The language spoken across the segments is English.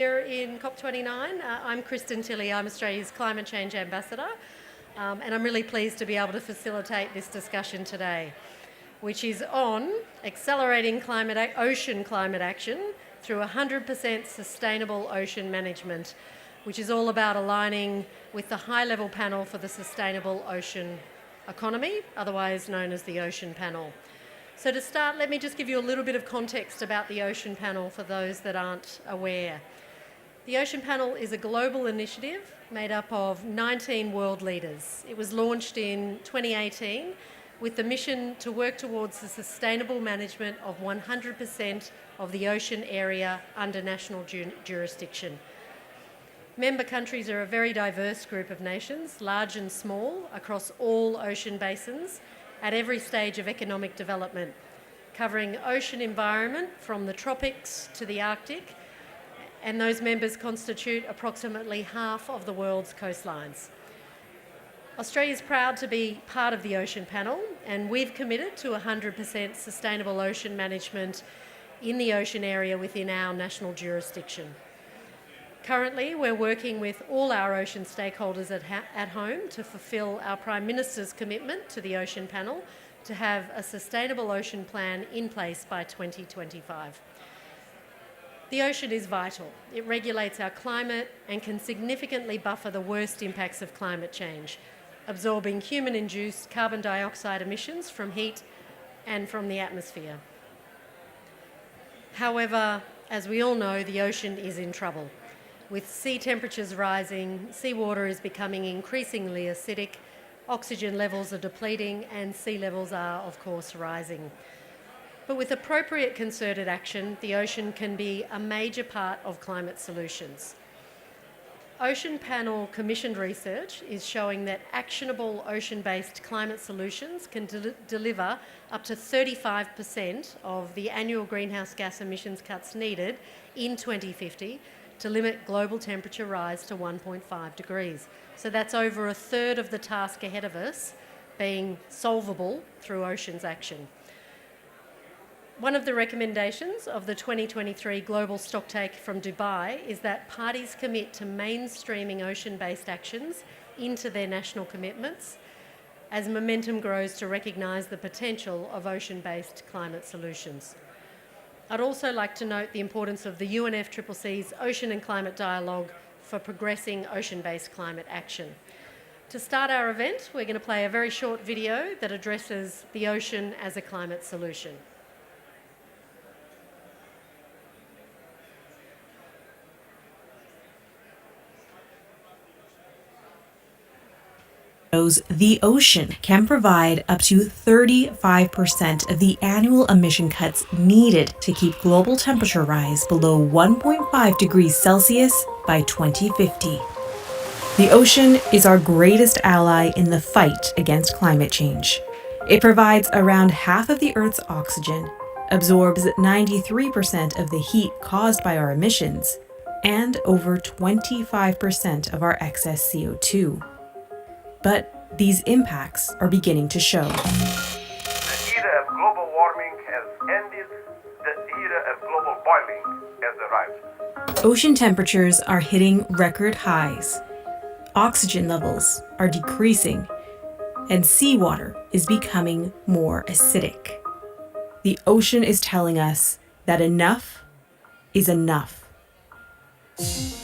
Here in COP29, I'm Kristen Tilley. I'm Australia's Climate Change Ambassador, and I'm really pleased to be able to facilitate this discussion today, which is on accelerating ocean climate action through 100% sustainable ocean management, which is all about aligning with the high-level panel for the Sustainable Ocean Economy, otherwise known as the Ocean Panel. So to start, let me just give you a little bit of context about the Ocean Panel for those that aren't aware. The Ocean Panel is a global initiative made up of 19 world leaders. It was launched in 2018 with the mission to work towards the sustainable management of 100% of the ocean area under national jurisdiction. Member countries are a very diverse group of nations, large and small, across all ocean basins at every stage of economic development, covering ocean environment from the tropics to the Arctic, and those members constitute approximately half of the world's coastlines. Australia is proud to be part of the Ocean Panel, and we've committed to 100% sustainable ocean management in the ocean area within our national jurisdiction. Currently, we're working with all our ocean stakeholders at home to fulfil our Prime Minister's commitment to the Ocean Panel to have a sustainable ocean plan in place by 2025. The ocean is vital. It regulates our climate and can significantly buffer the worst impacts of climate change, absorbing human-induced carbon dioxide emissions from heat and from the atmosphere. However, as we all know, the ocean is in trouble. With sea temperatures rising, seawater is becoming increasingly acidic, oxygen levels are depleting, and sea levels are, of course, rising. But with appropriate concerted action, the ocean can be a major part of climate solutions. Ocean Panel commissioned research is showing that actionable ocean-based climate solutions can deliver up to 35% of the annual greenhouse gas emissions cuts needed in 2050 to limit global temperature rise to 1.5 degrees. So that's over a third of the task ahead of us being solvable through oceans action. One of the recommendations of the 2023 Global Stocktake from Dubai is that parties commit to mainstreaming ocean-based actions into their national commitments as momentum grows to recognise the potential of ocean-based climate solutions. I'd also like to note the importance of the UNFCCC's Ocean and Climate Dialogue for progressing ocean-based climate action. To start our event, we're going to play a very short video that addresses the ocean as a climate solution. The ocean can provide up to 35% of the annual emission cuts needed to keep global temperature rise below 1.5 degrees Celsius by 2050. The ocean is our greatest ally in the fight against climate change. It provides around half of the Earth's oxygen, absorbs 93% of the heat caused by our emissions, and over 25% of our excess CO2. But these impacts are beginning to show. The era of global warming has ended. The era of global boiling has arrived. Ocean temperatures are hitting record highs. Oxygen levels are decreasing, and seawater is becoming more acidic. The ocean is telling us that enough is enough.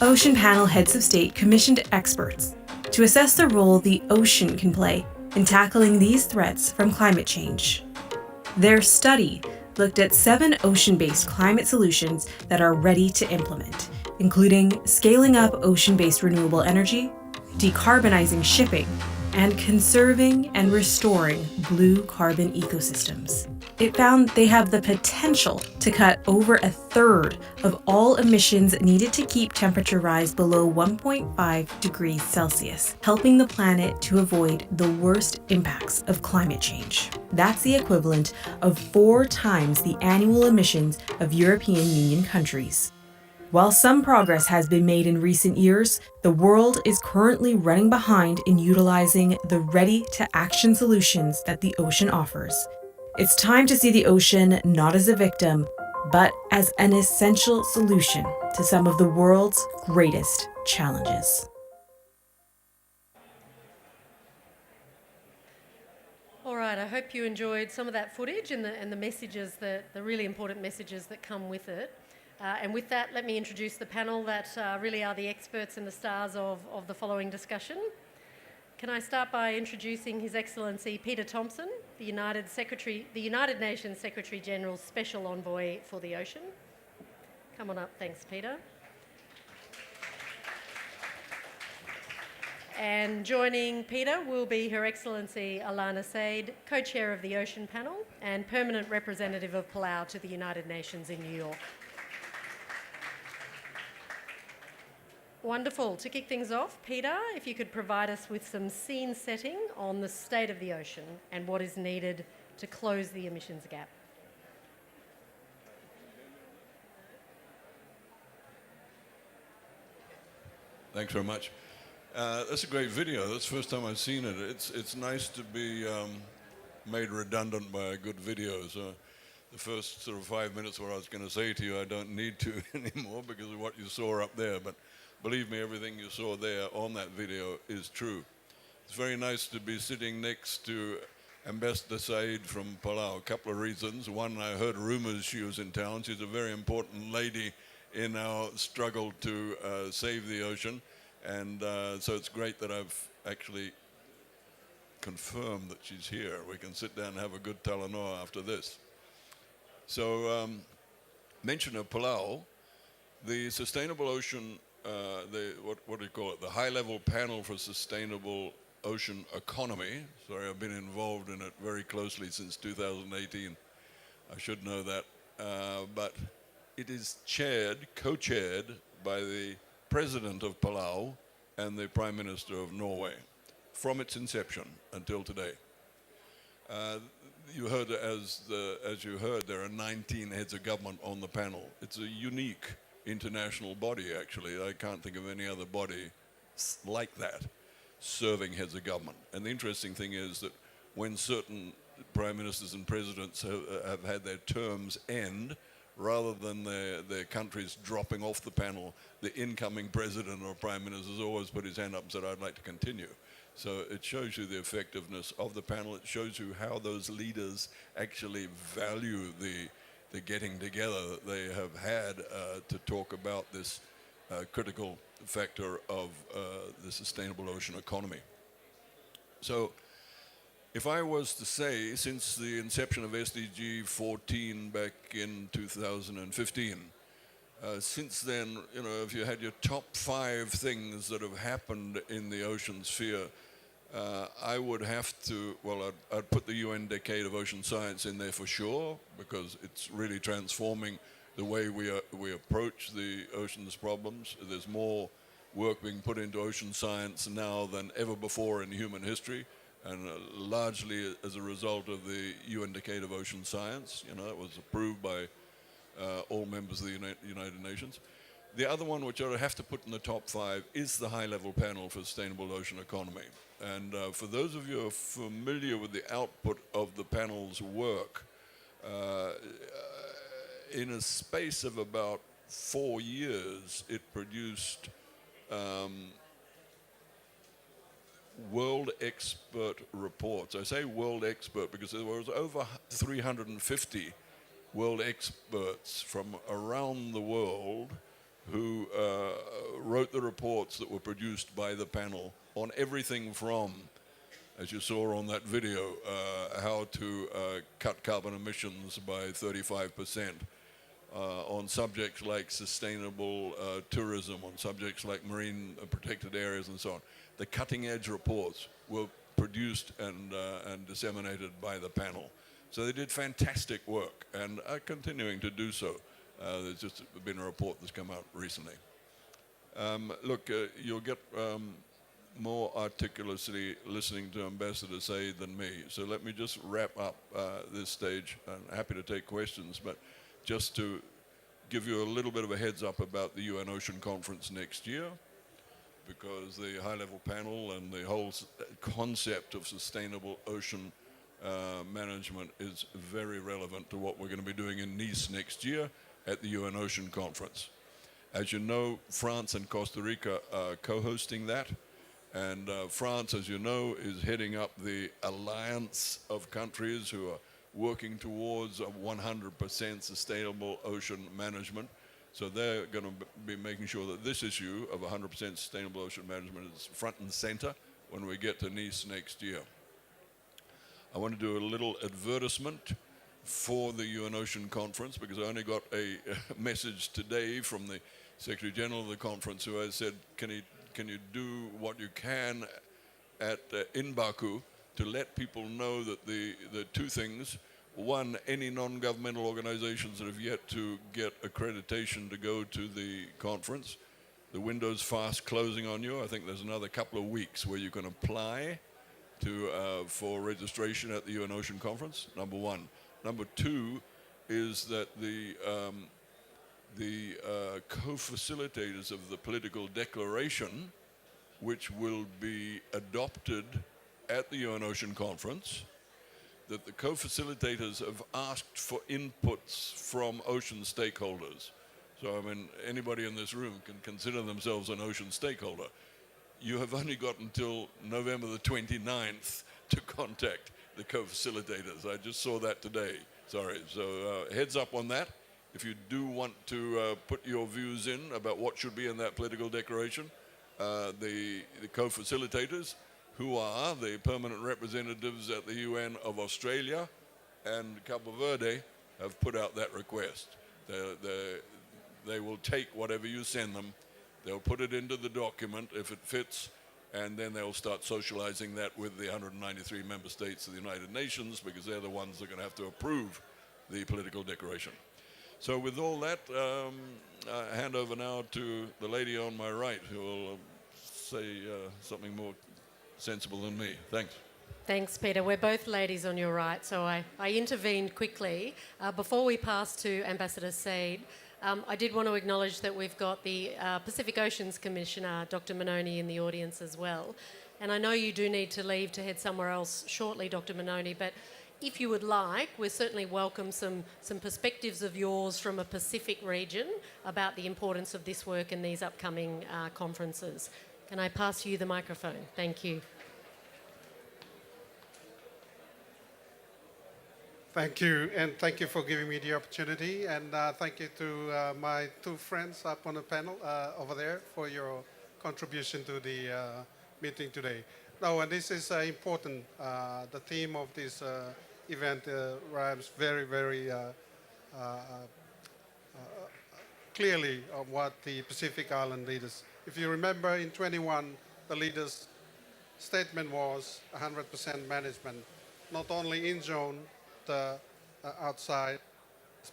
Ocean Panel heads of state commissioned experts to assess the role the ocean can play in tackling these threats from climate change. Their study looked at 7 ocean-based climate solutions that are ready to implement, including scaling up ocean-based renewable energy, decarbonizing shipping, and conserving and restoring blue carbon ecosystems. It found they have the potential to cut over a third of all emissions needed to keep temperature rise below 1.5 degrees Celsius, helping the planet to avoid the worst impacts of climate change. That's the equivalent of 4 times the annual emissions of European Union countries. While some progress has been made in recent years, the world is currently running behind in utilizing the ready-to-action solutions that the ocean offers. It's time to see the ocean not as a victim, but as an essential solution to some of the world's greatest challenges. All right, I hope you enjoyed some of that footage and the messages, the really important messages that come with it. And with that, let me introduce the panel that really are the experts and the stars of the following discussion. Can I start by introducing His Excellency Peter Thompson, the United Nations Secretary General's Special Envoy for the Ocean. Come on up, thanks Peter. And joining Peter will be Her Excellency Alana Said, Co-Chair of the Ocean Panel and Permanent Representative of Palau to the United Nations in New York. Wonderful. To kick things off, Peter, if you could provide us with some scene setting on the state of the ocean and what is needed to close the emissions gap. Thanks very much. That's a great video. That's the first time I've seen it. It's nice to be made redundant by a good video. So the first sort of 5 minutes what I was going to say to you, I don't need to anymore because of what you saw up there. But believe me, everything you saw there on that video is true. It's very nice to be sitting next to Ambassador Said from Palau. A couple of reasons. One, I heard rumors she was in town. She's a very important lady in our struggle to save the ocean. And so it's great that I've actually confirmed that she's here. We can sit down and have a good talanoa after this. So, mention of Palau, the Sustainable Ocean, what do you call it? The High-Level Panel for Sustainable Ocean Economy. Sorry, I've been involved in it very closely since 2018. I should know that. But it is co-chaired by the President of Palau and the Prime Minister of Norway from its inception until today. You heard, as you heard, there are 19 heads of government on the panel. It's a unique international body, actually. I can't think of any other body like that serving heads of government. And the interesting thing is that when certain prime ministers and presidents have had their terms end, rather than their countries dropping off the panel, the incoming president or prime minister has always put his hand up and said, I'd like to continue. So it shows you the effectiveness of the panel. It shows you how those leaders actually value the getting together that they have had to talk about this critical factor of the sustainable ocean economy. So if I was to say, since the inception of SDG 14 back in 2015, since then, you know, if you had your top 5 things that have happened in the ocean sphere, I would have to, well, I'd put the UN Decade of Ocean Science in there for sure, because it's really transforming the way we approach the ocean's problems. There's more work being put into ocean science now than ever before in human history, and largely as a result of the UN Decade of Ocean Science. You know, that was approved by all members of the United Nations. The other one, which I would have to put in the top 5, is the High-Level Panel for Sustainable Ocean Economy. And for those of you who are familiar with the output of the panel's work, in a space of about 4 years, it produced world expert reports. I say world expert because there was over 350 world experts from around the world who wrote the reports that were produced by the panel on everything from, as you saw on that video, how to cut carbon emissions by 35%, on subjects like sustainable tourism, on subjects like marine protected areas and so on. The cutting edge reports were produced and disseminated by the panel. So they did fantastic work and are continuing to do so. There's just been a report that's come out recently. Look, you'll get more articulacy listening to Ambassador Said than me. So let me just wrap up this stage. I'm happy to take questions, but just to give you a little bit of a heads up about the UN Ocean Conference next year, because the high-level panel and the whole concept of sustainable ocean management is very relevant to what we're going to be doing in Nice next year at the UN Ocean Conference. As you know, France and Costa Rica are co-hosting that. And France, as you know, is heading up the alliance of countries who are working towards a 100% sustainable ocean management. So they're going to be making sure that this issue of 100% sustainable ocean management is front and center when we get to Nice next year. I want to do a little advertisement for the UN Ocean Conference because I only got a message today from the Secretary General of the conference who has said, can you do what you can in Baku to let people know that the two things: one, any non-governmental organizations that have yet to get accreditation to go to the conference, the window's fast closing on you. I think there's another couple of weeks where you can apply for registration at the UN Ocean Conference, number one. Number two is that the co-facilitators of the political declaration, which will be adopted at the UN Ocean Conference, that the co-facilitators have asked for inputs from ocean stakeholders. So, I mean, anybody in this room can consider themselves an ocean stakeholder. You have only got until November the 29th to contact the co-facilitators. I just saw that today. Sorry. So heads up on that. If you do want to put your views in about what should be in that political declaration, the co-facilitators, who are the permanent representatives at the UN of Australia and Cabo Verde, have put out that request. They will take whatever you send them, they'll put it into the document if it fits, and then they'll start socializing that with the 193 member states of the United Nations, because they're the ones that are going to have to approve the political declaration. So with all that, I hand over now to the lady on my right, who will say something more sensible than me. Thanks. Thanks, Peter. We're both ladies on your right, so I intervened quickly. Before we pass to Ambassador Said, I did want to acknowledge that we've got the Pacific Oceans Commissioner, Dr. Manoni, in the audience as well. And I know you do need to leave to head somewhere else shortly, Dr. Manoni, but if you would like, we certainly welcome some perspectives of yours from a Pacific region about the importance of this work and these upcoming conferences. Can I pass you the microphone? Thank you. Thank you, and thank you for giving me the opportunity, and thank you to my two friends up on the panel over there for your contribution to the meeting today. Now, and this is important. The theme of this event rhymes very, very clearly on what the Pacific Island leaders. If you remember, in 21, the leaders' statement was 100% management, not only in zone, outside,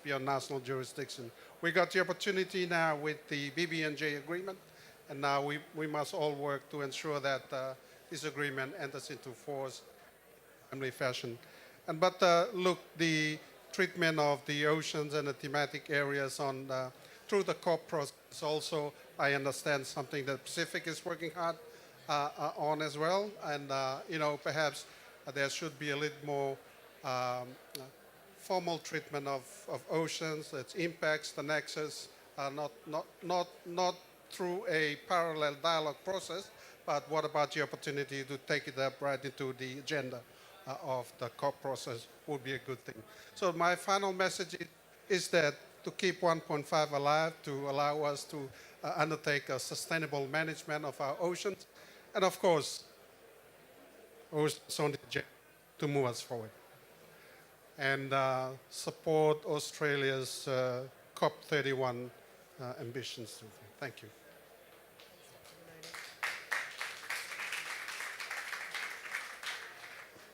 beyond national jurisdiction. We got the opportunity now with the BB&J agreement, and now we must all work to ensure that this agreement enters into force in a timely fashion. But look, the treatment of the oceans and the thematic areas through the COP process also, I understand, something that Pacific is working hard on as well, and perhaps there should be a little more formal treatment of oceans, its impacts, the nexus, not through a parallel dialogue process, but what about the opportunity to take it up right into the agenda of the COP process would be a good thing. So my final message is that to keep 1.5 alive, to allow us to undertake a sustainable management of our oceans, and of course, oceans on the agenda to move us forward. And support Australia's COP31 ambitions. Thank you.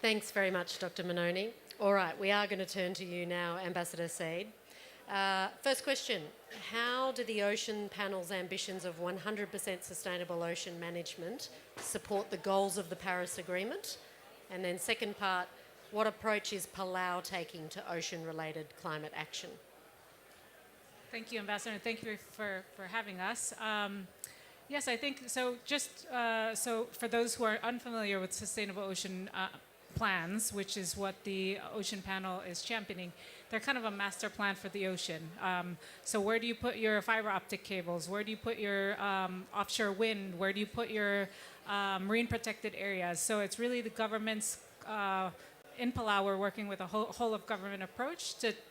Thanks very much, Dr. Manoni. All right, we are going to turn to you now, Ambassador Said. First question, how do the Ocean Panel's ambitions of 100% sustainable ocean management support the goals of the Paris Agreement? And then second part, what approach is Palau taking to ocean-related climate action? Thank you, Ambassador. Thank you for having us. Yes, I think so. Just so for those who are unfamiliar with sustainable ocean plans, which is what the Ocean Panel is championing, they're kind of a master plan for the ocean. So where do you put your fiber optic cables? Where do you put your offshore wind? Where do you put your marine protected areas? So it's really the government's, in Palau, we're working with a whole of government approach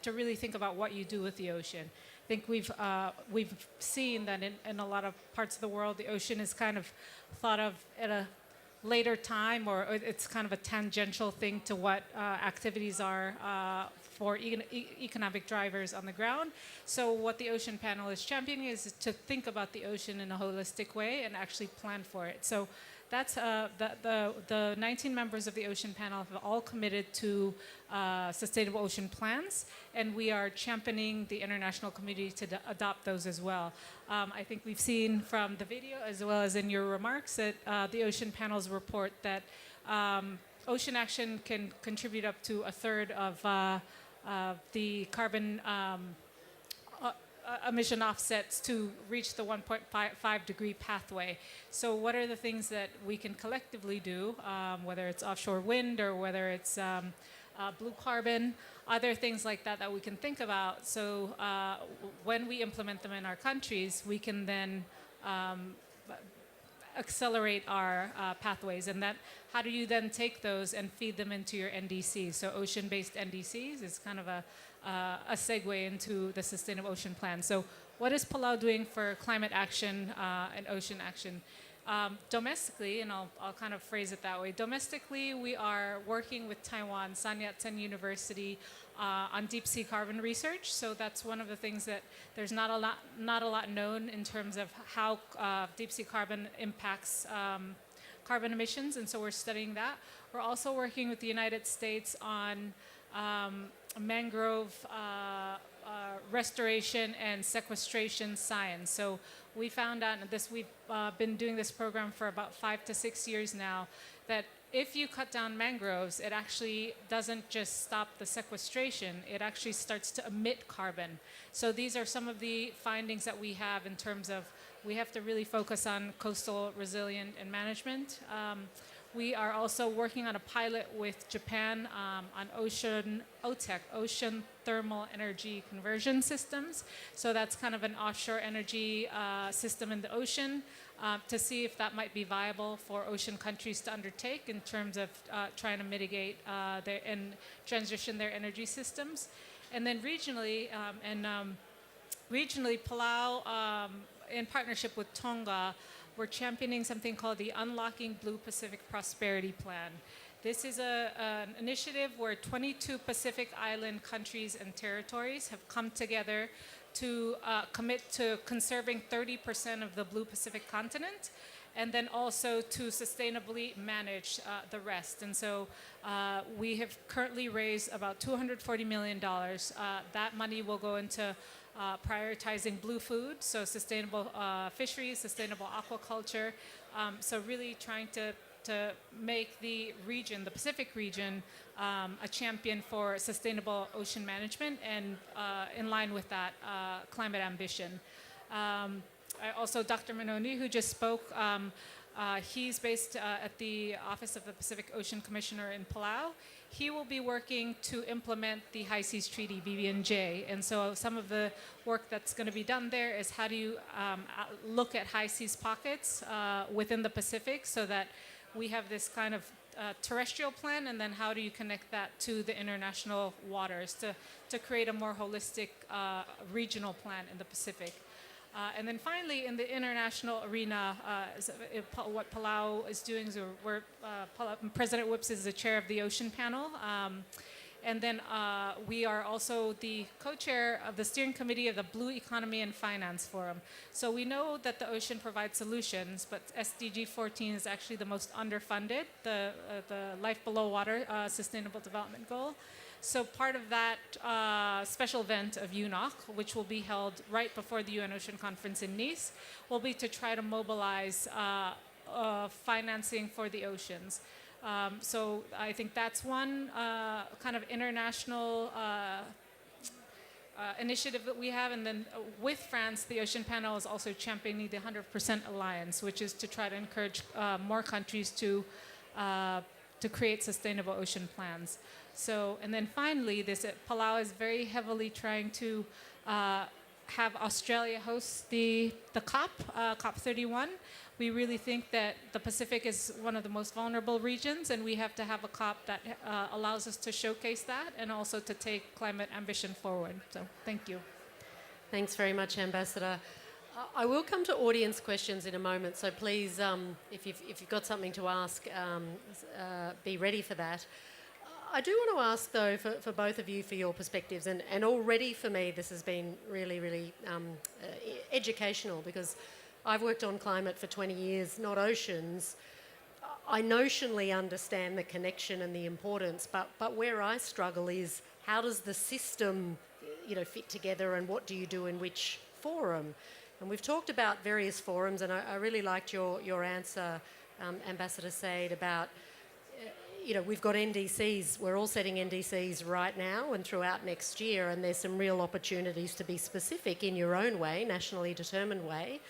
to really think about what you do with the ocean. I think we've seen that in a lot of parts of the world, the ocean is kind of thought of at a later time, or it's kind of a tangential thing to what activities are for economic drivers on the ground. So what the Ocean Panel is championing is to think about the ocean in a holistic way and actually plan for it. So that's the 19 members of the Ocean Panel have all committed to sustainable ocean plans, and we are championing the international community to adopt those as well. I think we've seen from the video as well as in your remarks that the Ocean Panel's report that ocean action can contribute up to a third of the carbon emission offsets to reach the 1.5 degree pathway. So what are the things that we can collectively do, whether it's offshore wind or whether it's blue carbon, other things like that that we can think about. So when we implement them in our countries, we can then accelerate our pathways. And that, how do you then take those and feed them into your NDCs? So ocean-based NDCs is kind of a segue into the Sustainable Ocean Plan. So what is Palau doing for climate action and ocean action? Domestically, and I'll kind of phrase it that way, domestically we are working with Taiwan, San Yat-sen University on deep sea carbon research. So that's one of the things that there's not a lot known in terms of how deep sea carbon impacts carbon emissions, and so we're studying that. We're also working with the United States on mangrove restoration and sequestration science. So we found out this, we've been doing this program for about 5 to 6 years now, that if you cut down mangroves, it actually doesn't just stop the sequestration, it actually starts to emit carbon. So these are some of the findings that we have in terms of we have to really focus on coastal resilience and management. We are also working on a pilot with Japan on ocean thermal energy conversion systems. So that's kind of an offshore energy system in the ocean to see if that might be viable for ocean countries to undertake in terms of trying to mitigate and transition their energy systems. And then regionally, Palau, in partnership with Tonga, we're championing something called the Unlocking Blue Pacific Prosperity Plan. This is an initiative where 22 Pacific Island countries and territories have come together to commit to conserving 30% of the Blue Pacific continent, and then also to sustainably manage the rest. And so we have currently raised about $240 million. That money will go into prioritizing blue food, so sustainable fisheries, sustainable aquaculture. So really trying to make the region, the Pacific region, a champion for sustainable ocean management and in line with that climate ambition. Also, Dr. Manoni, who just spoke, he's based at the Office of the Pacific Ocean Commissioner in Palau. He will be working to implement the High Seas Treaty, BBNJ. And so some of the work that's going to be done there is how do you look at high seas pockets within the Pacific so that we have this kind of terrestrial plan, and then how do you connect that to the international waters to create a more holistic regional plan in the Pacific. And then finally, in the international arena, what Palau is doing is President Whips is the chair of the Ocean Panel. And then we are also the co-chair of the steering committee of the Blue Economy and Finance Forum. So we know that the ocean provides solutions, but SDG 14 is actually the most underfunded, the Life Below Water Sustainable Development Goal. So part of that special event of UNOC, which will be held right before the UN Ocean Conference in Nice, will be to try to mobilize financing for the oceans. So I think that's one kind of international initiative that we have. And then with France, the Ocean Panel is also championing the 100% Alliance, which is to try to encourage more countries to to create sustainable ocean plans. So, and then finally, Palau is very heavily trying to have Australia host the COP, COP31. We really think that the Pacific is one of the most vulnerable regions, and we have to have a COP that allows us to showcase that and also to take climate ambition forward. So thank you. Thanks very much, Ambassador. I will come to audience questions in a moment, so please, if you've got something to ask, be ready for that. I do want to ask, though, for both of you, for your perspectives, and already for me this has been really, really educational, because I've worked on climate for 20 years, not oceans. I notionally understand the connection and the importance, but where I struggle is how does the system, fit together, and what do you do in which forum? And we've talked about various forums, and I really liked your answer, Ambassador Said, about we've got NDCs. We're all setting NDCs right now and throughout next year, and there's some real opportunities to be specific in your own way, nationally determined way,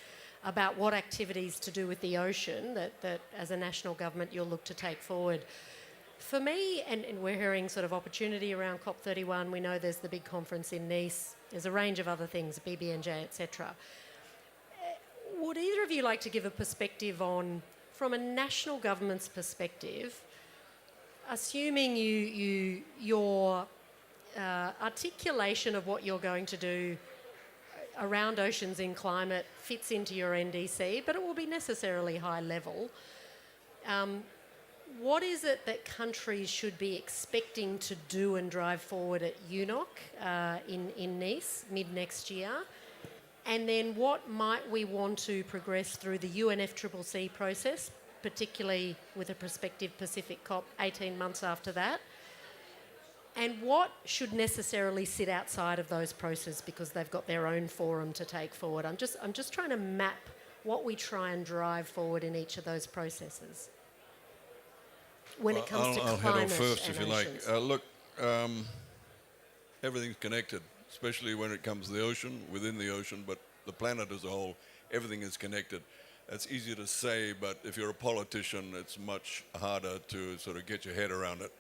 about what activities to do with the ocean that as a national government you'll look to take forward. For me, and we're hearing sort of opportunity around COP31, we know there's the big conference in Nice, there's a range of other things, BBNJ, etc. Would either of you like to give a perspective on, from a national government's perspective, assuming your articulation of what you're going to do around oceans in climate fits into your NDC, but it will be necessarily high level. What is it that countries should be expecting to do and drive forward at UNOC in Nice mid-next year? And then what might we want to progress through the UNFCCC process, particularly with a prospective Pacific COP 18 months after that? And what should necessarily sit outside of those processes because they've got their own forum to take forward? I'm just trying to map what we try and drive forward in each of those processes when it comes to climate. I'll head off first, and if you oceans. like. Look, everything's connected, especially when it comes to the ocean, within the ocean, but the planet as a whole, everything is connected. It's easy to say, but if you're a politician, it's much harder to sort of get your head around it.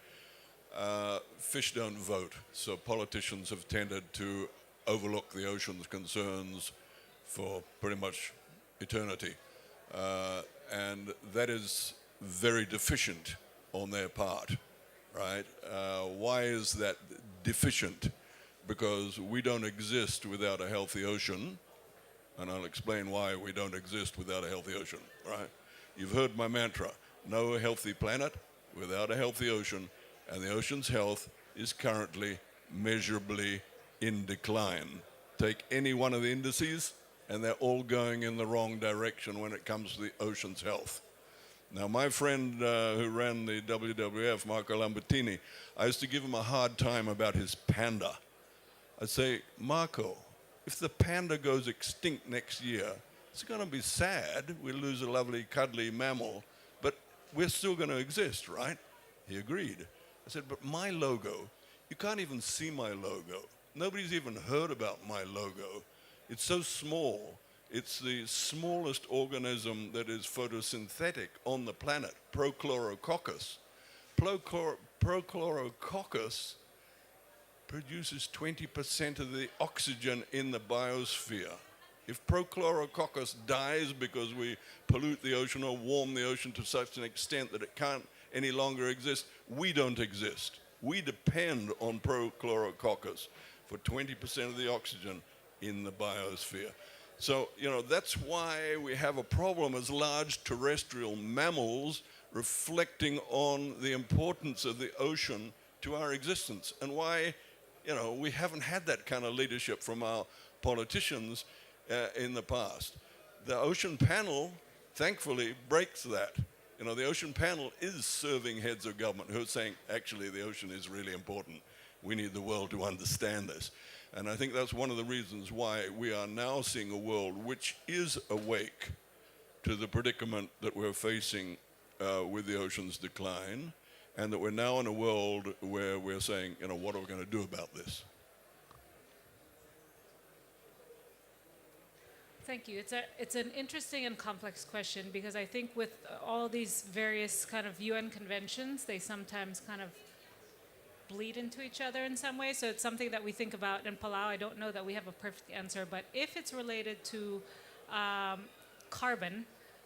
Fish don't vote, so politicians have tended to overlook the ocean's concerns for pretty much eternity. And that is very deficient on their part, right? Why is that deficient? Because we don't exist without a healthy ocean, and I'll explain why we don't exist without a healthy ocean, right? You've heard my mantra, no healthy planet without a healthy ocean, and the ocean's health is currently measurably in decline. Take any one of the indices, and they're all going in the wrong direction when it comes to the ocean's health. Now, my friend who ran the WWF, Marco Lambertini, I used to give him a hard time about his panda. I'd say, Marco, if the panda goes extinct next year, it's going to be sad. We'll lose a lovely, cuddly mammal, but we're still going to exist, right? He agreed. I said, but my logo, you can't even see my logo. Nobody's even heard about my logo. It's so small. It's the smallest organism that is photosynthetic on the planet, Prochlorococcus. Prochlorococcus produces 20% of the oxygen in the biosphere. If Prochlorococcus dies because we pollute the ocean or warm the ocean to such an extent that it can't any longer exist, we don't exist. We depend on Prochlorococcus for 20% of the oxygen in the biosphere. So, that's why we have a problem as large terrestrial mammals reflecting on the importance of the ocean to our existence, and why we haven't had that kind of leadership from our politicians in the past. The Ocean Panel, thankfully, breaks that. The Ocean Panel is serving heads of government who are saying, actually, the ocean is really important. We need the world to understand this. And I think that's one of the reasons why we are now seeing a world which is awake to the predicament that we're facing with the ocean's decline, and that we're now in a world where we're saying, what are we going to do about this? Thank you. It's an interesting and complex question because I think with all these various kind of UN conventions, they sometimes kind of bleed into each other in some way. So it's something that we think about in Palau. I don't know that we have a perfect answer, but if it's related to carbon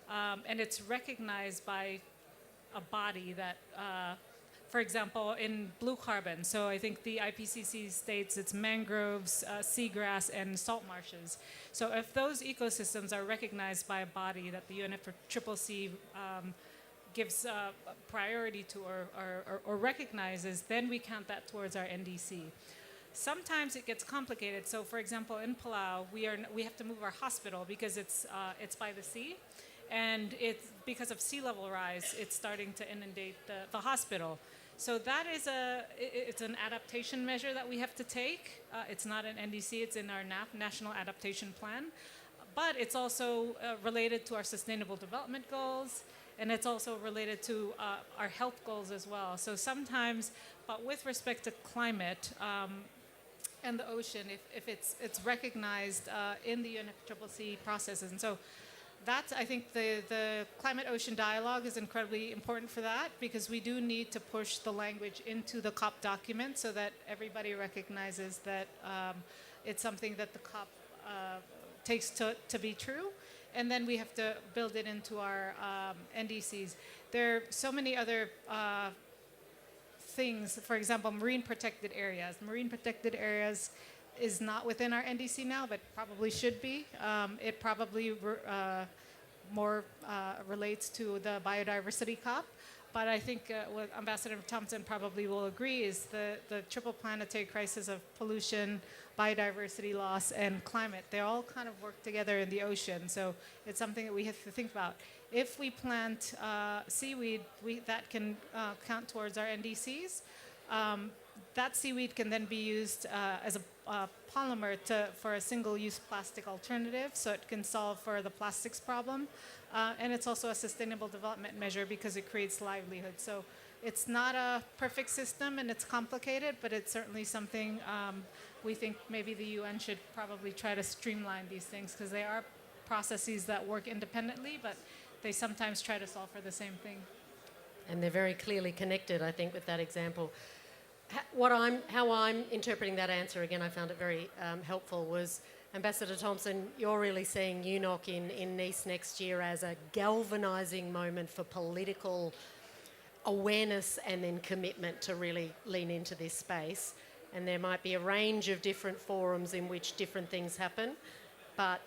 and it's recognized by a body that, for example, in blue carbon, so I think the IPCC states it's mangroves, seagrass, and salt marshes. So if those ecosystems are recognized by a body that the UNFCCC gives priority to or recognizes, then we count that towards our NDC. Sometimes it gets complicated. So for example, in Palau, we have to move our hospital because it's by the sea. And it's because of sea level rise, it's starting to inundate the hospital. So that is it's an adaptation measure that we have to take. It's not an NDC, it's in our NAP, National Adaptation Plan. But it's also related to our Sustainable Development Goals, and it's also related to our health goals as well. So sometimes, but with respect to climate and the ocean, if it's recognized in the UNFCCC processes. And so that's, I think the climate ocean dialogue is incredibly important for that because we do need to push the language into the COP document so that everybody recognizes that it's something that the COP takes to be true. And then we have to build it into our NDCs. There are so many other things, for example, marine protected areas. Marine protected areas is not within our NDC now, but probably should be. It probably more relates to the biodiversity COP. But I think what Ambassador Thompson probably will agree is the triple planetary crisis of pollution, biodiversity loss, and climate. They all kind of work together in the ocean. So it's something that we have to think about. If we plant seaweed, that can count towards our NDCs. That seaweed can then be used as a polymer for a single-use plastic alternative, so it can solve for the plastics problem. And it's also a sustainable development measure because it creates livelihood. So it's not a perfect system and it's complicated, but it's certainly something we think maybe the UN should probably try to streamline these things because they are processes that work independently, but they sometimes try to solve for the same thing. And they're very clearly connected, I think, with that example. How I'm interpreting that answer, again, I found it very helpful, was Ambassador Thompson, you're really seeing UNOC in Nice next year as a galvanising moment for political awareness and then commitment to really lean into this space. And there might be a range of different forums in which different things happen. But,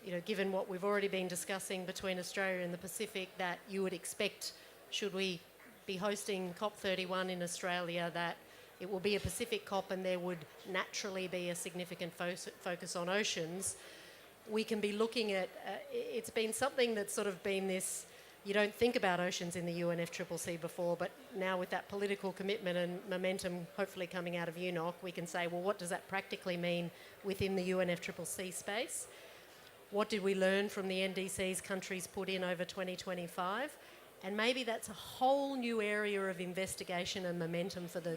you know, given what we've already been discussing between Australia and the Pacific, that you would expect, should we be hosting COP31 in Australia, that it will be a Pacific COP and there would naturally be a significant focus on oceans. We can be looking at, it's been something that's sort of been this, you don't think about oceans in the UNFCCC before, but now with that political commitment and momentum hopefully coming out of UNOC, we can say, well, what does that practically mean within the UNFCCC space? What did we learn from the NDCs countries put in over 2025? And maybe that's a whole new area of investigation and momentum for the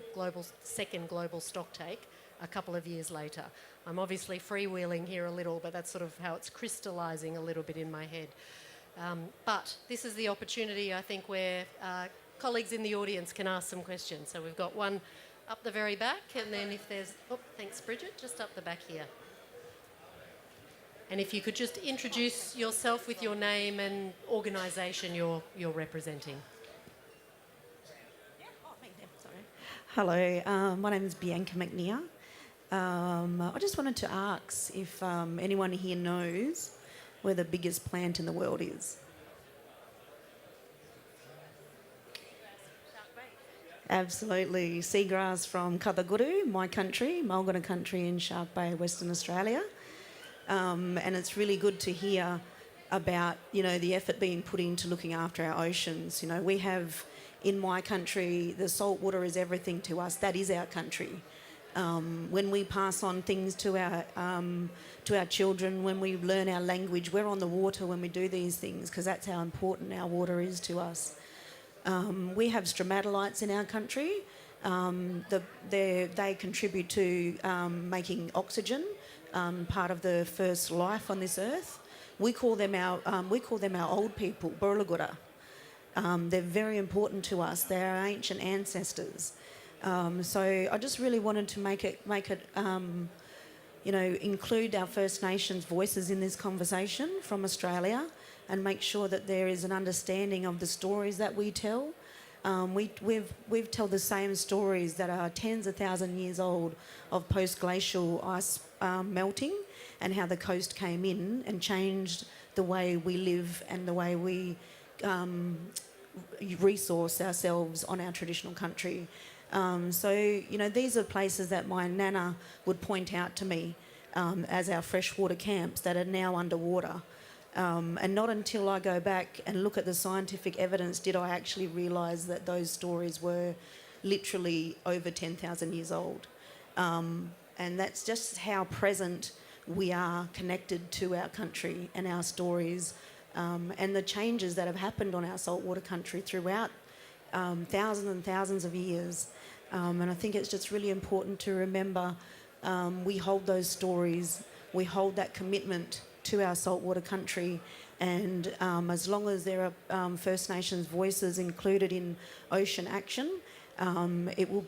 second global stocktake a couple of years later. I'm obviously freewheeling here a little, but that's sort of how it's crystallising a little bit in my head. But this is the opportunity, I think, where colleagues in the audience can ask some questions. So we've got one up the very back, and then if there's... Oh, thanks, Bridget. Just up the back here. And if you could just introduce yourself with your name and organisation you're representing. Hello, my name is Bianca McNear. I just wanted to ask if anyone here knows where the biggest plant in the world is. Absolutely, seagrass from Kathaguru, my country, Mulgana country in Shark Bay, Western Australia. And it's really good to hear about, you know, the effort being put into looking after our oceans. You know, we have, in my country, the salt water is everything to us. That is our country. When we pass on things to our children, when we learn our language, we're on the water when we do these things because that's how important our water is to us. We have stromatolites in our country. They contribute to making oxygen, part of the first life on this earth. We call them our old people, Burlagura. They're very important to us. They're our ancient ancestors. So I just really wanted to make it include our First Nations voices in this conversation from Australia, and make sure that there is an understanding of the stories that we tell. We've told the same stories that are tens of thousands of years old of post-glacial ice melting, and how the coast came in and changed the way we live and the way we resource ourselves on our traditional country. These are places that my nana would point out to me as our freshwater camps that are now underwater. And not until I go back and look at the scientific evidence did I actually realise that those stories were literally over 10,000 years old. And that's just how present we are connected to our country and our stories, and the changes that have happened on our saltwater country throughout thousands and thousands of years. And I think it's just really important to remember we hold those stories, we hold that commitment to our saltwater country, and as long as there are First Nations voices included in ocean action, there will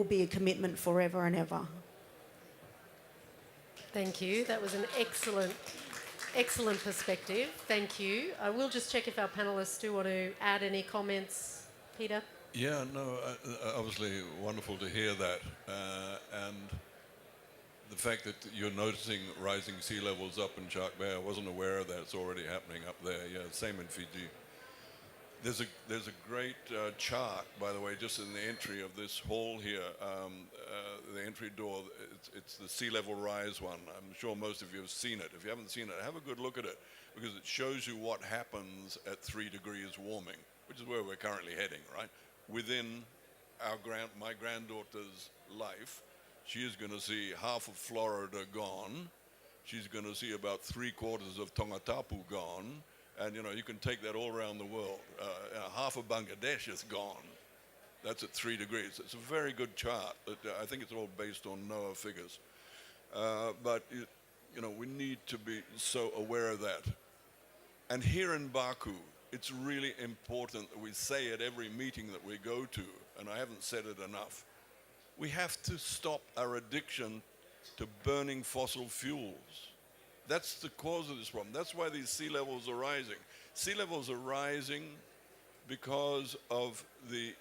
be a commitment forever and ever. Thank you. That was an excellent perspective. Thank you. I will just check if our panellists do want to add any comments. Peter? Yeah, no, obviously wonderful to hear that. And the fact that you're noticing rising sea levels up in Shark Bay, I wasn't aware of that. It's already happening up there. Yeah, same in Fiji. There's a great chart, by the way, just in the entry of this hall here, the entry door. It's the sea level rise one. I'm sure most of you have seen it. If you haven't seen it, have a good look at it, because it shows you what happens at 3 degrees warming, which is where we're currently heading, right? Within my granddaughter's life, she is going to see half of Florida gone. She's going to see about 3/4 of Tongatapu gone. And, you can take that all around the world. Half of Bangladesh is gone. That's at 3 degrees. It's a very good chart. I think it's all based on NOAA figures. But we need to be so aware of that. And here in Baku, it's really important that we say at every meeting that we go to, and I haven't said it enough, we have to stop our addiction to burning fossil fuels. That's the cause of this problem. That's why these sea levels are rising. Sea levels are rising because of the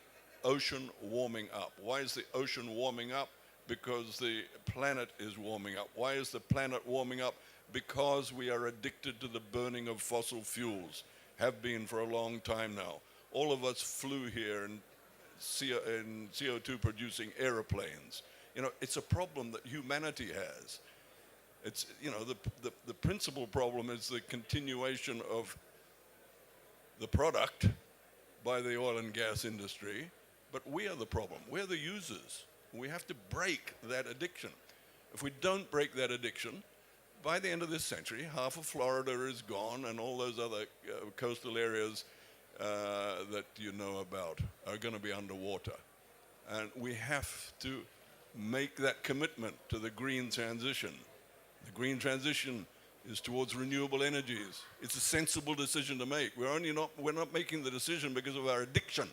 ocean warming up. Why is the ocean warming up? Because the planet is warming up. Why is the planet warming up? Because we are addicted to the burning of fossil fuels. Have been for a long time now. All of us flew here in CO2 producing aeroplanes. It's a problem that humanity has. It's, the principal problem is the continuation of the product by the oil and gas industry, but we are the problem. We're the users. We have to break that addiction. If we don't break that addiction, by the end of this century, half of Florida is gone, and all those other coastal areas that you know about are going to be underwater. And we have to make that commitment to the green transition. The green transition is towards renewable energies. It's a sensible decision to make. We're not making the decision because of our addiction.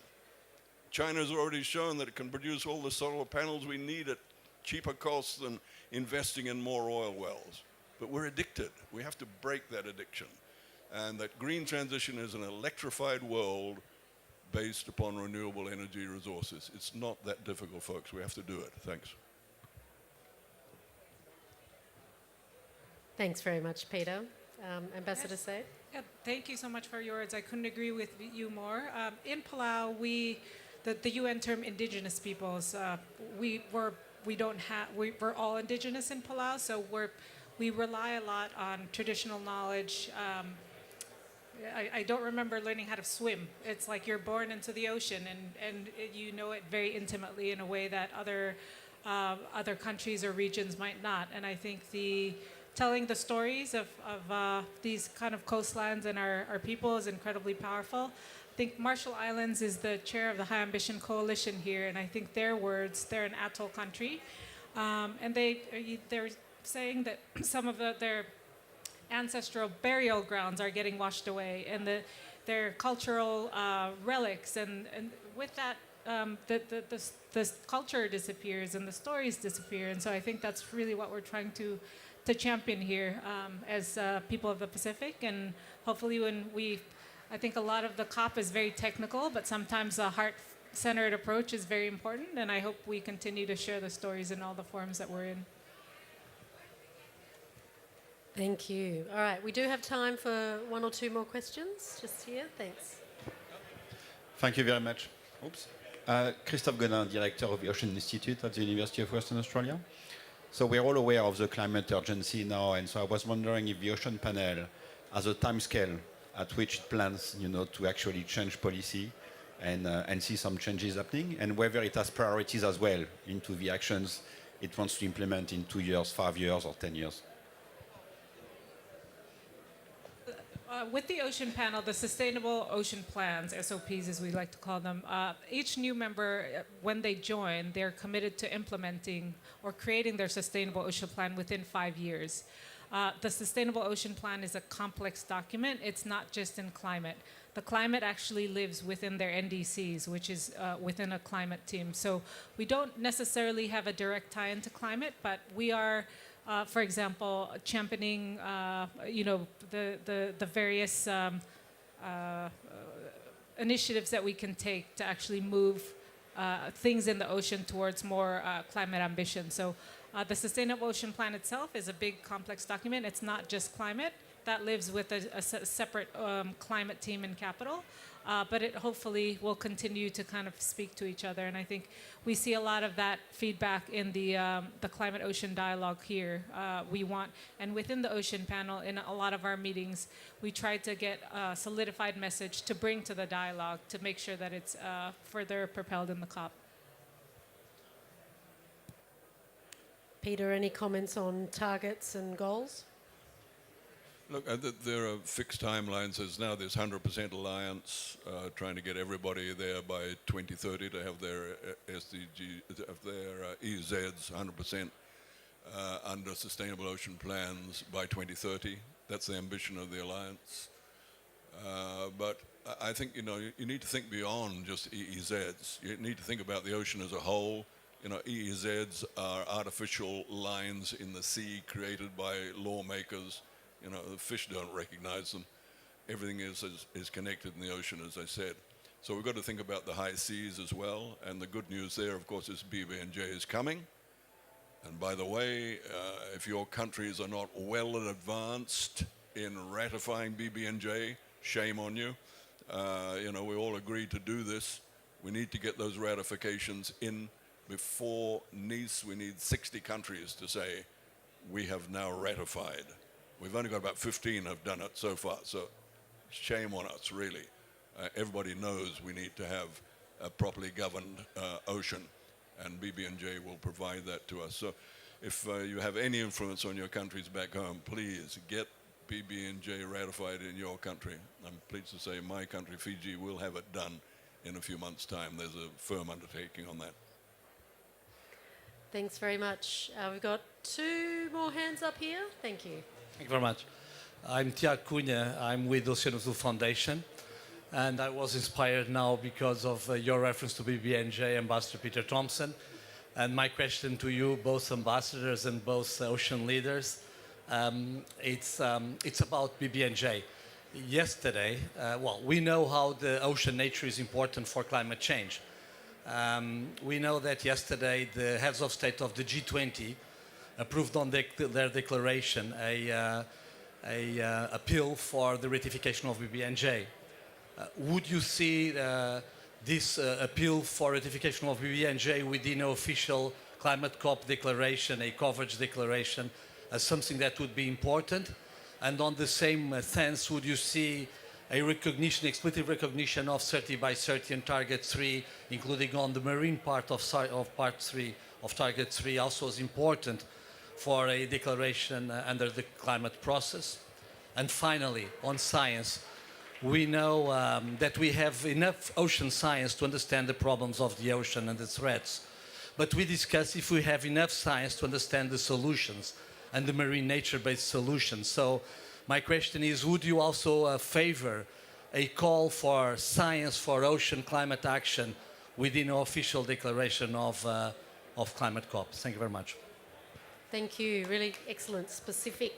China's already shown that it can produce all the solar panels we need at cheaper costs than investing in more oil wells. But we're addicted. We have to break that addiction. And that green transition is an electrified world based upon renewable energy resources. It's not that difficult, folks. We have to do it. Thanks. Thanks very much, Peter. Ambassador Said? Yeah, thank you so much for your words. I couldn't agree with you more. In Palau, the UN term indigenous peoples, we're all indigenous in Palau, so we rely a lot on traditional knowledge. I don't remember learning how to swim. It's like you're born into the ocean, and you know it very intimately in a way that other countries or regions might not. And I think telling the stories of these kind of coastlines and our people is incredibly powerful. I think Marshall Islands is the chair of the High Ambition Coalition here, and I think they're an atoll country, and they're saying that some of their ancestral burial grounds are getting washed away, and their cultural relics, and with that, the culture disappears and the stories disappear. And so I think that's really what we're trying to champion here as people of the Pacific. And hopefully I think a lot of the COP is very technical, but sometimes a heart-centered approach is very important, and I hope we continue to share the stories in all the forums that we're in. Thank you. All right, we do have time for one or two more questions just here. Thanks. Thank you very much. Oops. Christophe Godin, Director of the Ocean Institute at the University of Western Australia. So we're all aware of the climate urgency now, and so I was wondering if the Ocean Panel has a timescale at which it plans, to actually change policy and see some changes happening, and whether it has priorities as well into the actions it wants to implement in 2 years, 5 years, or 10 years. With the Ocean Panel, the Sustainable Ocean Plans, SOPs as we like to call them, each new member, when they join, they're committed to implementing or creating their Sustainable Ocean Plan within 5 years. The Sustainable Ocean Plan is a complex document. It's not just in climate. The climate actually lives within their NDCs, which is within a climate team. So we don't necessarily have a direct tie into climate, but we are, for example, championing, the various initiatives that we can take to actually move things in the ocean towards more climate ambition. So the Sustainable Ocean Plan itself is a big, complex document. It's not just climate. That lives with a separate climate team in Capital. But it hopefully will continue to kind of speak to each other. And I think we see a lot of that feedback in the climate ocean dialogue here. And within the Ocean Panel, in a lot of our meetings, we try to get a solidified message to bring to the dialogue to make sure that it's further propelled in the COP. Peter, any comments on targets and goals? Look, there are fixed timelines. There's now this 100% alliance trying to get everybody there by 2030 to have their SDG, their EZs 100% under sustainable ocean plans by 2030. That's the ambition of the alliance. But I think, you need to think beyond just EEZs. You need to think about the ocean as a whole. EEZs are artificial lines in the sea created by lawmakers. The fish don't recognize them. Everything is connected in the ocean, as I said. So we've got to think about the high seas as well. And the good news there, of course, is BBNJ is coming. And by the way, if your countries are not well advanced in ratifying BBNJ, shame on you. We all agreed to do this. We need to get those ratifications in before Nice. We need 60 countries to say, we have now ratified. We've only got about 15 have done it so far, so shame on us, really. Everybody knows we need to have a properly governed ocean, and BBNJ will provide that to us. So if you have any influence on your countries back home, please get BBNJ ratified in your country. I'm pleased to say my country, Fiji, will have it done in a few months' time. There's a firm undertaking on that. Thanks very much. We've got 2 more hands up here. Thank you. Thank you very much. I'm Tiago Cunha. I'm with Oceano Azul Foundation. And I was inspired now because of your reference to BBNJ, Ambassador Peter Thompson. And my question to you, both ambassadors and both ocean leaders, it's about BBNJ. Yesterday, we know how the ocean nature is important for climate change. We know that yesterday the heads of state of the G20 approved on their declaration a appeal for the ratification of BBNJ. Would you see this appeal for ratification of BBNJ within an official climate COP declaration, a coverage declaration, as something that would be important? And on the same sense, would you see a recognition, explicit recognition of 30 by 30 and Target 3, including on the marine part of Part 3 of Target 3, also as important for a declaration under the climate process? And finally, on science, we know that we have enough ocean science to understand the problems of the ocean and the threats. But we discuss if we have enough science to understand the solutions and the marine nature-based solutions. So My question is, would you also favor a call for science for ocean climate action within an official declaration of climate COP? Thank you very much. Thank you. Really excellent, specific,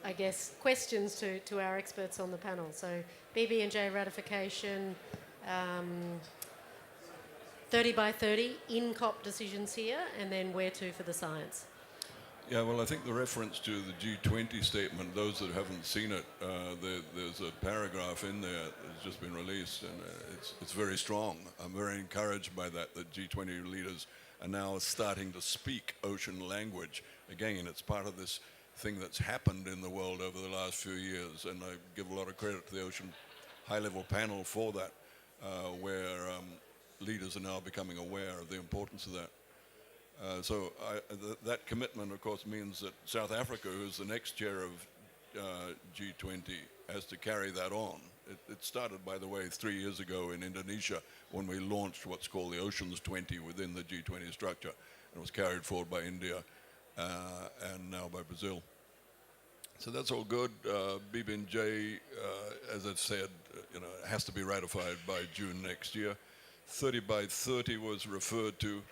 I guess, questions to our experts on the panel. So BB&J ratification, 30 by 30 in COP decisions here, and then where to for the science. Yeah, well, I think the reference to the G20 statement, those that haven't seen it, there's a paragraph in there that's just been released, and it's very strong. I'm very encouraged by that G20 leaders are now starting to speak ocean language. Again, it's part of this thing that's happened in the world over the last few years, and I give a lot of credit to the Ocean High-Level Panel for that, where leaders are now becoming aware of the importance of that. So that commitment, of course, means that South Africa, who's the next chair of G20, has to carry that on. It started, by the way, 3 years ago in Indonesia when we launched what's called the Oceans 20 within the G20 structure. And it was carried forward by India and now by Brazil. So that's all good. BB&J, as I've said, has to be ratified by June next year. 30 by 30 was referred to.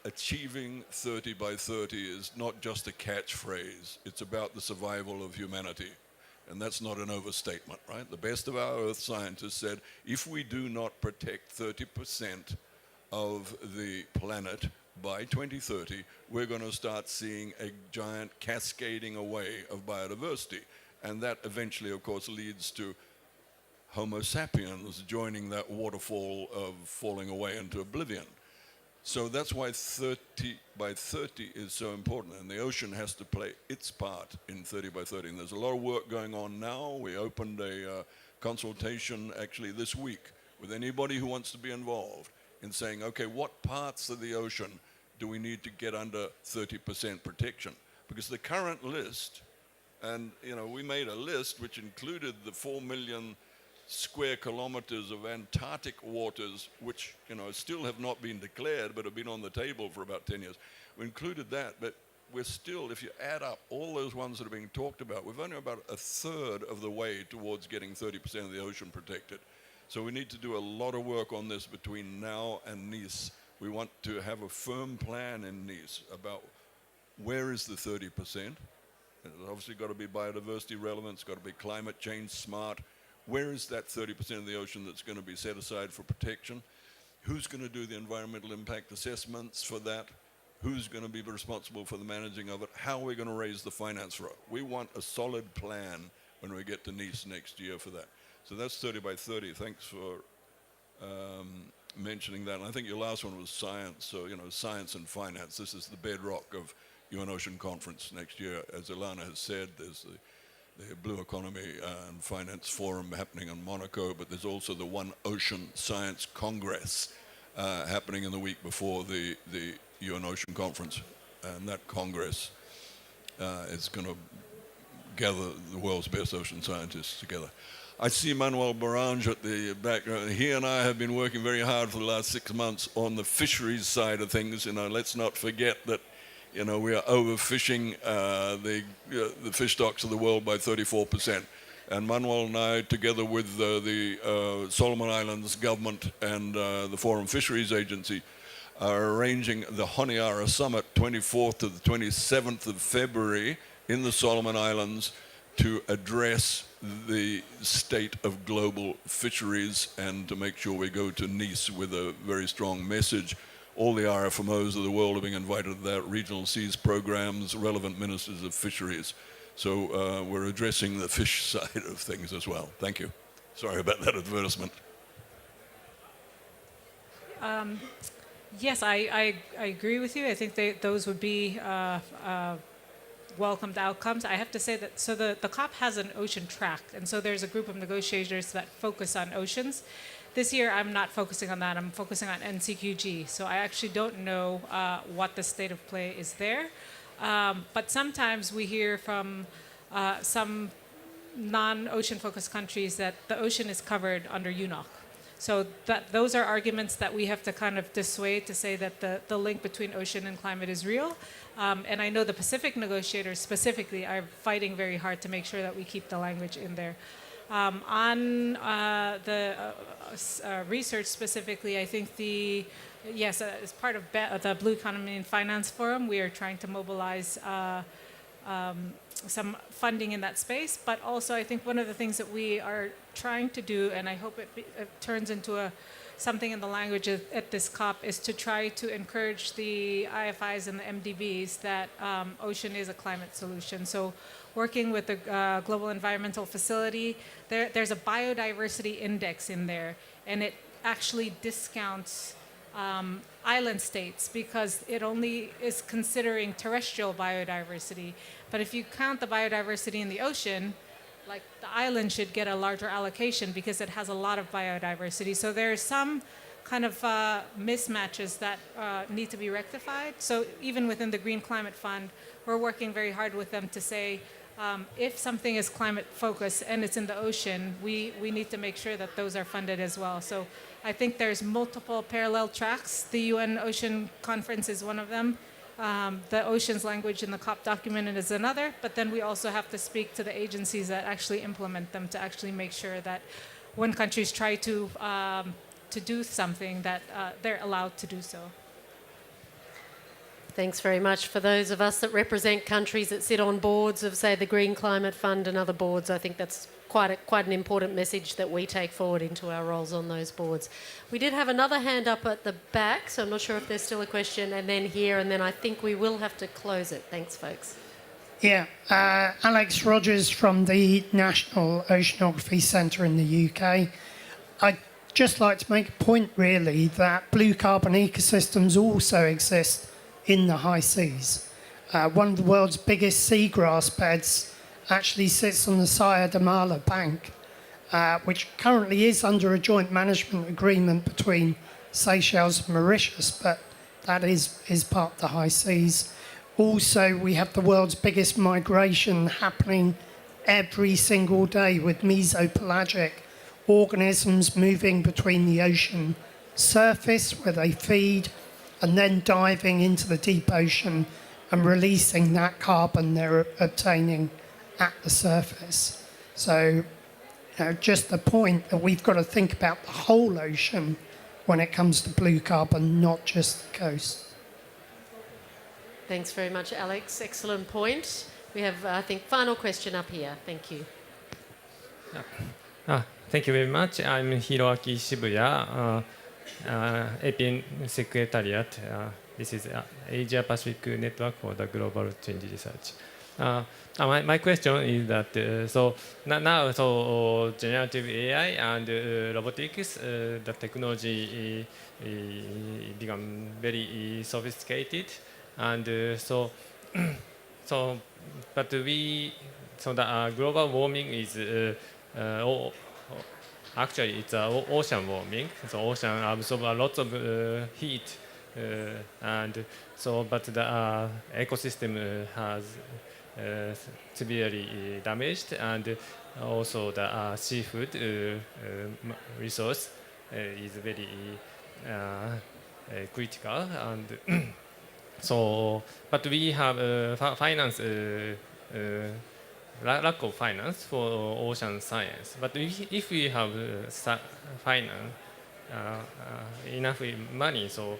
Achieving 30 by 30 is not just a catchphrase. It's about the survival of humanity. And that's not an overstatement, right? The best of our earth scientists said, if we do not protect 30% of the planet by 2030, we're going to start seeing a giant cascading away of biodiversity. And that eventually, of course, leads to Homo sapiens joining that waterfall of falling away into oblivion. So that's why 30 by 30 is so important, and the ocean has to play its part in 30 by 30. And there's a lot of work going on now. We opened a consultation actually this week with anybody who wants to be involved in saying, okay, what parts of the ocean do we need to get under 30% protection? Because the current list, and we made a list which included the 4 million square kilometers of Antarctic waters, which still have not been declared but have been on the table for about 10 years. We included that, but we're still, if you add up all those ones that are being talked about, we've only about a third of the way towards getting 30% of the ocean protected. So we need to do a lot of work on this between now and Nice. We want to have a firm plan in Nice about where is the 30%. It's obviously got to be biodiversity relevant, it's got to be climate change smart. Where is that 30% of the ocean that's going to be set aside for protection? Who's going to do the environmental impact assessments for that? Who's going to be responsible for the managing of it? How are we going to raise the finance for it? We want a solid plan when we get to Nice next year for that. So that's 30 by 30. Thanks for mentioning that. And I think your last one was science. So, science and finance. This is the bedrock of UN Ocean Conference next year. As Ilana has said, there's the Blue Economy and Finance Forum happening in Monaco, but there's also the One Ocean Science Congress happening in the week before the UN Ocean Conference. And that Congress is going to gather the world's best ocean scientists together. I see Manuel Barange at the background. He and I have been working very hard for the last 6 months on the fisheries side of things. Let's not forget that we are overfishing the fish stocks of the world by 34%. And Manuel and I, together with the Solomon Islands government and the Foreign Fisheries Agency, are arranging the Honiara Summit, 24th to the 27th of February in the Solomon Islands, to address the state of global fisheries and to make sure we go to Nice with a very strong message. All the RFMOs of the world are being invited to that, regional seas programs, relevant ministers of fisheries. So we're addressing the fish side of things as well. Thank you. Sorry about that advertisement. Yes, I agree with you. I think those would be welcomed outcomes. I have to say that, so the COP has an ocean track, and so there's a group of negotiators that focus on oceans. This year, I'm not focusing on that. I'm focusing on NCQG. So I actually don't know what the state of play is there. But sometimes we hear from some non-ocean focused countries that the ocean is covered under UNOC. So those are arguments that we have to kind of dissuade to say that the link between ocean and climate is real. And I know the Pacific negotiators specifically are fighting very hard to make sure that we keep the language in there. On the research specifically, I think as part of the Blue Economy and Finance Forum, we are trying to mobilize some funding in that space. But also, I think one of the things that we are trying to do, and I hope it turns into something in the language at this COP, is to try to encourage the IFIs and the MDBs that ocean is a climate solution. So working with the Global Environmental Facility, there's a biodiversity index in there, and it actually discounts island states because it only is considering terrestrial biodiversity. But if you count the biodiversity in the ocean, like the island should get a larger allocation because it has a lot of biodiversity. So there are some kind of mismatches that need to be rectified. So even within the Green Climate Fund, we're working very hard with them to say, if something is climate focused and it's in the ocean, we need to make sure that those are funded as well. So I think there's multiple parallel tracks. The UN Ocean Conference is one of them. The oceans language in the COP document is another, but then we also have to speak to the agencies that actually implement them to actually make sure that when countries try to do something that they're allowed to do so. Thanks very much. For those of us that represent countries that sit on boards of, say, the Green Climate Fund and other boards, I think that's quite an important message that we take forward into our roles on those boards. We did have another hand up at the back, so I'm not sure if there's still a question, and then here, and then I think we will have to close it. Thanks, folks. Yeah, Alex Rogers from the National Oceanography Centre in the UK. I'd just like to make a point, really, that blue carbon ecosystems also exist in the high seas. One of the world's biggest seagrass beds actually sits on the Saya de Mala bank, which currently is under a joint management agreement between Seychelles and Mauritius, but that is part of the high seas. Also, we have the world's biggest migration happening every single day with mesopelagic organisms moving between the ocean surface where they feed and then diving into the deep ocean and releasing that carbon they're obtaining at the surface. So, just the point that we've got to think about the whole ocean when it comes to blue carbon, not just the coast. Thanks very much, Alex. Excellent point. We have, I think, final question up here. Thank you. Thank you very much. I'm Hiroaki Shibuya, APN Secretariat. This is Asia Pacific Network for the Global Change Research. My question is that so generative AI and robotics, the technology become very sophisticated, and but the global warming is actually it's ocean warming. So ocean absorb a lot of heat, and so but the ecosystem has severely damaged, and also the seafood resource is very critical, and so but we have finance lack of finance for ocean science. But if we have finance enough money, so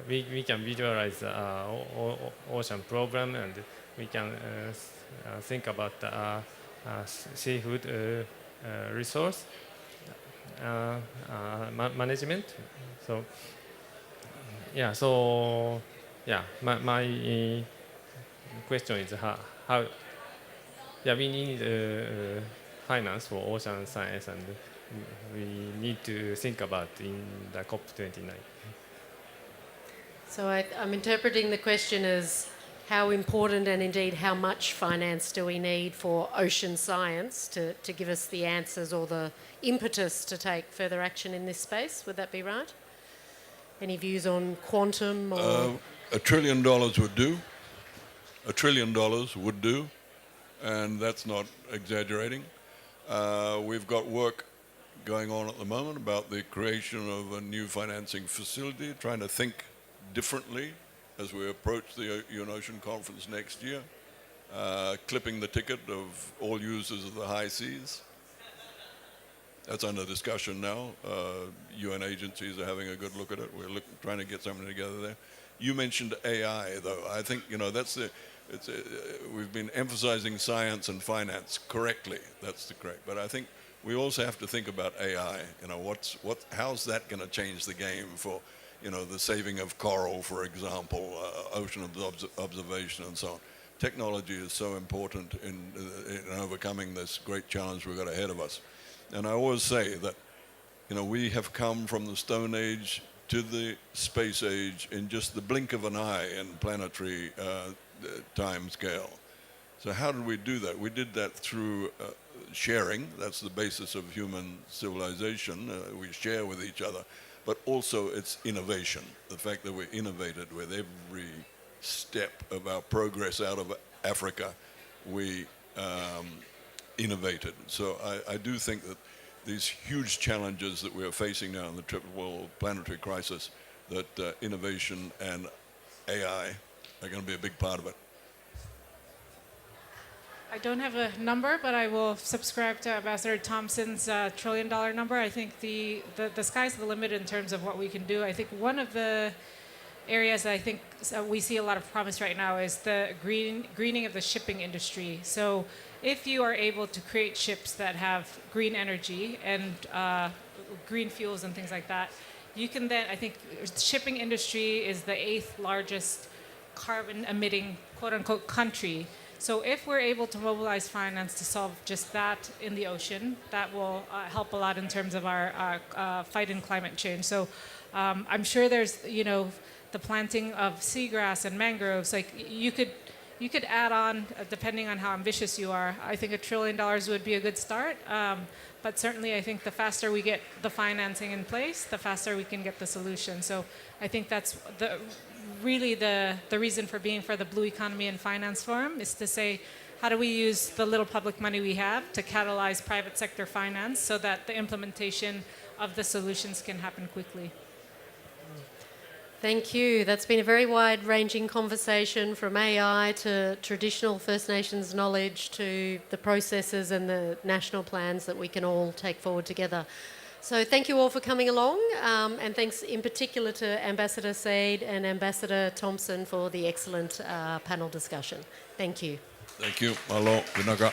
we can visualize the ocean problem, and we can think about the seafood resource management. So my question is how we need finance for ocean science, and we need to think about in the COP29. So I'm interpreting the question as how important and indeed how much finance do we need for ocean science to give us the answers or the impetus to take further action in this space? Would that be right? Any views on quantum? Or $1 trillion would do. $1 trillion would do, and that's not exaggerating. We've got work going on at the moment about the creation of a new financing facility, trying to think differently as we approach the UN Ocean Conference next year, clipping the ticket of all users of the high seas. That's under discussion now. UN agencies are having a good look at it. We're trying to get something together there. You mentioned AI, though. I think, we've been emphasizing science and finance correctly. That's the correct. But I think we also have to think about AI. How's that going to change the game for, the saving of coral, for example, ocean observation and so on. Technology is so important in overcoming this great challenge we've got ahead of us. And I always say that, we have come from the Stone Age to the space age in just the blink of an eye in planetary time scale. So how did we do that? We did that through sharing. That's the basis of human civilization. We share with each other. But also it's innovation. The fact that we innovated with every step of our progress out of Africa, we innovated. So I do think that these huge challenges that we are facing now in the triple world planetary crisis, that innovation and AI are going to be a big part of it. I don't have a number, but I will subscribe to Ambassador Thompson's $1 trillion number. I think the sky's the limit in terms of what we can do. I think one of the areas that I think we see a lot of promise right now is the greening of the shipping industry. So if you are able to create ships that have green energy and green fuels and things like that, you can then, I think shipping industry is the 8th largest carbon emitting quote unquote country. So if we're able to mobilize finance to solve just that in the ocean, that will help a lot in terms of our fight in climate change. So I'm sure there's, the planting of seagrass and mangroves, like you could add on, depending on how ambitious you are. I think $1 trillion would be a good start. But certainly I think the faster we get the financing in place, the faster we can get the solution. So I think that's really the reason for being for the Blue Economy and Finance Forum, is to say, how do we use the little public money we have to catalyze private sector finance so that the implementation of the solutions can happen quickly? Thank you. That's been a very wide-ranging conversation, from AI to traditional First Nations knowledge to the processes and the national plans that we can all take forward together. So thank you all for coming along, and thanks in particular to Ambassador Said and Ambassador Thompson for the excellent panel discussion. Thank you. Thank you. Malo. Vinaga.